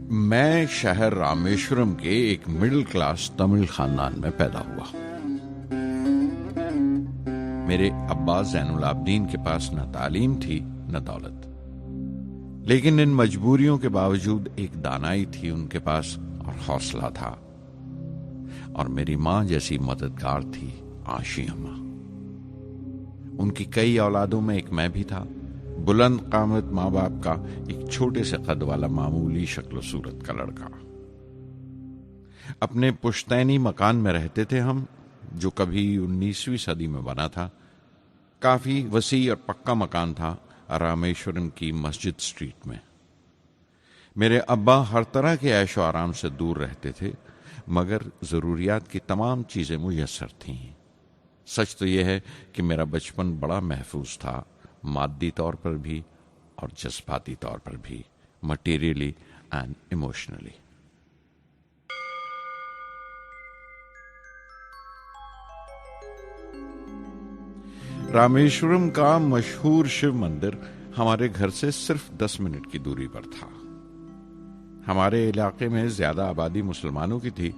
میں شہر رامیشورم کے ایک مڈل کلاس تمل خاندان میں پیدا ہوا۔ میرے ابا زین العابدین کے پاس نہ تعلیم تھی نہ دولت، لیکن ان مجبوریوں کے باوجود ایک دانائی تھی ان کے پاس اور حوصلہ تھا، اور میری ماں جیسی مددگار تھی عاشی اماں۔ ان کی کئی اولادوں میں ایک میں بھی تھا، بلند قامت ماں باپ کا ایک چھوٹے سے قد والا معمولی شکل و صورت کا لڑکا۔ اپنے پشتینی مکان میں رہتے تھے ہم، جو کبھی 19ویں صدی میں بنا تھا۔ کافی وسیع اور پکا مکان تھا رامیشورم کی مسجد سٹریٹ میں۔ میرے ابا ہر طرح کے عیش و آرام سے دور رہتے تھے، مگر ضروریات کی تمام چیزیں میسر تھیں۔ سچ تو یہ ہے کہ میرا بچپن بڑا محفوظ تھا، مادی طور پر بھی اور جذباتی طور پر بھی، مٹیریلی اینڈ ایموشنلی۔ رامیشورم کا مشہور شیو مندر ہمارے گھر سے صرف 10 منٹ کی دوری پر تھا۔ ہمارے علاقے میں زیادہ آبادی مسلمانوں کی تھی،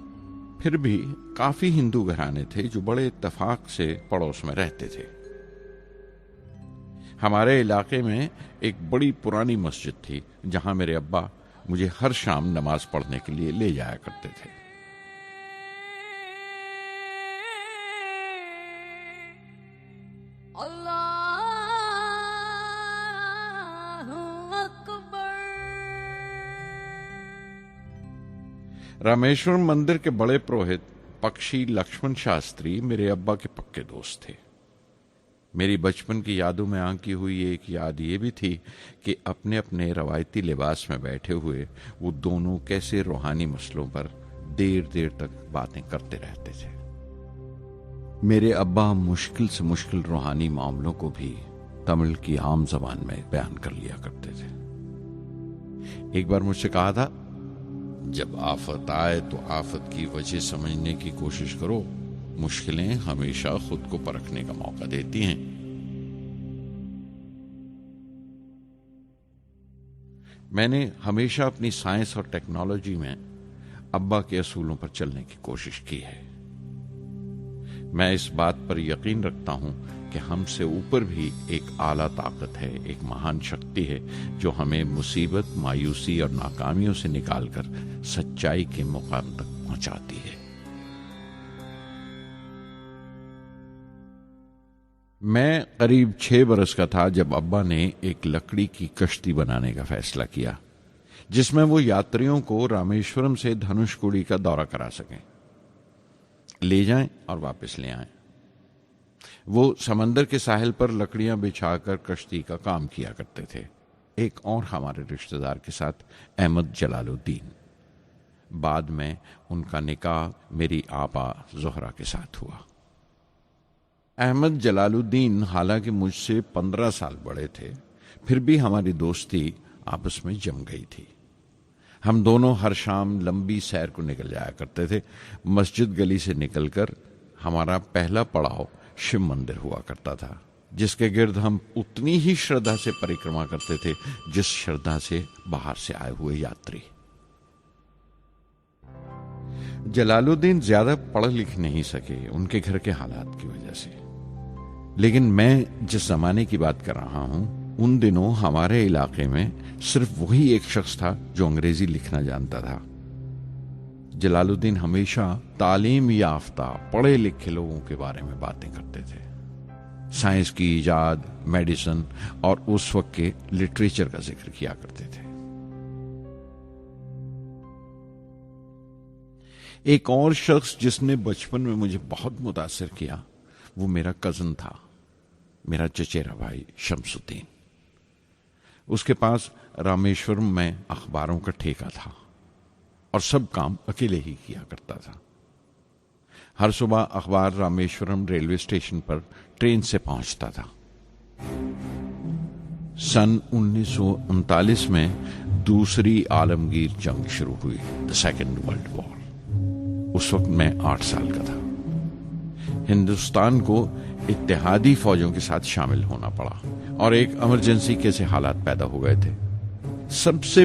پھر بھی کافی ہندو گھرانے تھے جو بڑے اتفاق سے پڑوس میں رہتے تھے۔ ہمارے علاقے میں ایک بڑی پرانی مسجد تھی جہاں میرے ابا مجھے ہر شام نماز پڑھنے کے لیے لے جایا کرتے تھے۔ رامیشورم مندر کے بڑے پروہت پکشی لکشمن شاستری میرے ابا کے پکے دوست تھے۔ میری بچپن کی یادوں میں آنکی ہوئی ایک یاد یہ بھی تھی کہ اپنے اپنے روایتی لباس میں بیٹھے ہوئے وہ دونوں کیسے روحانی مسئلوں پر دیر دیر تک باتیں کرتے رہتے تھے۔ میرے ابا مشکل سے مشکل روحانی معاملوں کو بھی تمل کی عام زبان میں بیان کر لیا کرتے تھے۔ ایک بار مجھ سے کہا تھا، جب آفت آئے تو آفت کی وجہ سمجھنے کی کوشش کرو، مشکلیں ہمیشہ خود کو پرکھنے کا موقع دیتی ہیں۔ میں نے ہمیشہ اپنی سائنس اور ٹیکنالوجی میں ابا کے اصولوں پر چلنے کی کوشش کی ہے۔ میں اس بات پر یقین رکھتا ہوں کہ ہم سے اوپر بھی ایک اعلیٰ طاقت ہے، ایک مہان شکتی ہے جو ہمیں مصیبت، مایوسی اور ناکامیوں سے نکال کر سچائی کے مقام تک پہنچاتی ہے۔ میں قریب 6 برس کا تھا جب ابا نے ایک لکڑی کی کشتی بنانے کا فیصلہ کیا، جس میں وہ یاتریوں کو رامیشورم سے دھنوش کوڑی کا دورہ کرا سکیں، لے جائیں اور واپس لے آئیں۔ وہ سمندر کے ساحل پر لکڑیاں بچھا کر کشتی کا کام کیا کرتے تھے، ایک اور ہمارے رشتہ دار کے ساتھ، احمد جلال الدین۔ بعد میں ان کا نکاح میری آپا زہرا کے ساتھ ہوا۔ احمد جلال الدین حالانکہ مجھ سے 15 سال بڑے تھے، پھر بھی ہماری دوستی آپس میں جم گئی تھی۔ ہم دونوں ہر شام لمبی سیر کو نکل جایا کرتے تھے۔ مسجد گلی سے نکل کر ہمارا پہلا پڑاؤ شیو مندر ہوا کرتا تھا، جس کے گرد ہم اتنی ہی شردھا سے پریکرما کرتے تھے جس شردھا سے باہر سے آئے ہوئے یاتری۔ جلال الدین زیادہ پڑھ لکھ نہیں سکے ان کے گھر کے حالات کی وجہ سے، لیکن میں جس زمانے کی بات کر رہا ہوں ان دنوں ہمارے علاقے میں صرف وہی ایک شخص تھا جو انگریزی لکھنا جانتا تھا۔ جلال الدین ہمیشہ تعلیم یافتہ پڑھے لکھے لوگوں کے بارے میں باتیں کرتے تھے، سائنس کی ایجاد، میڈیسن اور اس وقت کے لٹریچر کا ذکر کیا کرتے تھے۔ ایک اور شخص جس نے بچپن میں مجھے بہت متاثر کیا وہ میرا کزن تھا، میرا چچیرا بھائی شمس الدین۔ اس کے پاس رامیشورم میں اخباروں کا ٹھیکہ تھا اور سب کام اکیلے ہی کیا کرتا تھا۔ ہر صبح اخبار رامیشورم ریلوے اسٹیشن پر ٹرین سے پہنچتا تھا۔ سن 1939 میں دوسری عالمگیر جنگ شروع ہوئی، دی سیکنڈ ورلڈ وار۔ اس وقت میں 8 سال کا تھا۔ ہندوستان کو اتحادی فوجوں کے ساتھ شامل ہونا پڑا اور ایک ایمرجنسی کے سے حالات پیدا ہو گئے تھے۔ سب سے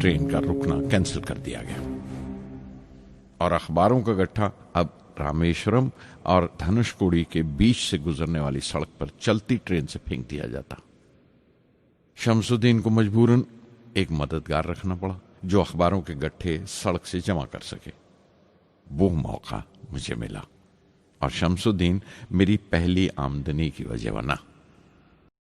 ٹرین کا رکنا کینسل کر دیا گیا اور اخباروں کا گٹھا اب رامیشورم اور دھنوش کوڑی کے بیچ سے گزرنے والی سڑک پر چلتی ٹرین سے پھینک دیا جاتا۔ شمس الدین کو مجبوراً ایک مددگار رکھنا پڑا جو اخباروں کے گٹھے سڑک سے جمع کر سکے۔ وہ موقع مجھے ملا اور شمس الدین میری پہلی آمدنی کی وجہ بنا۔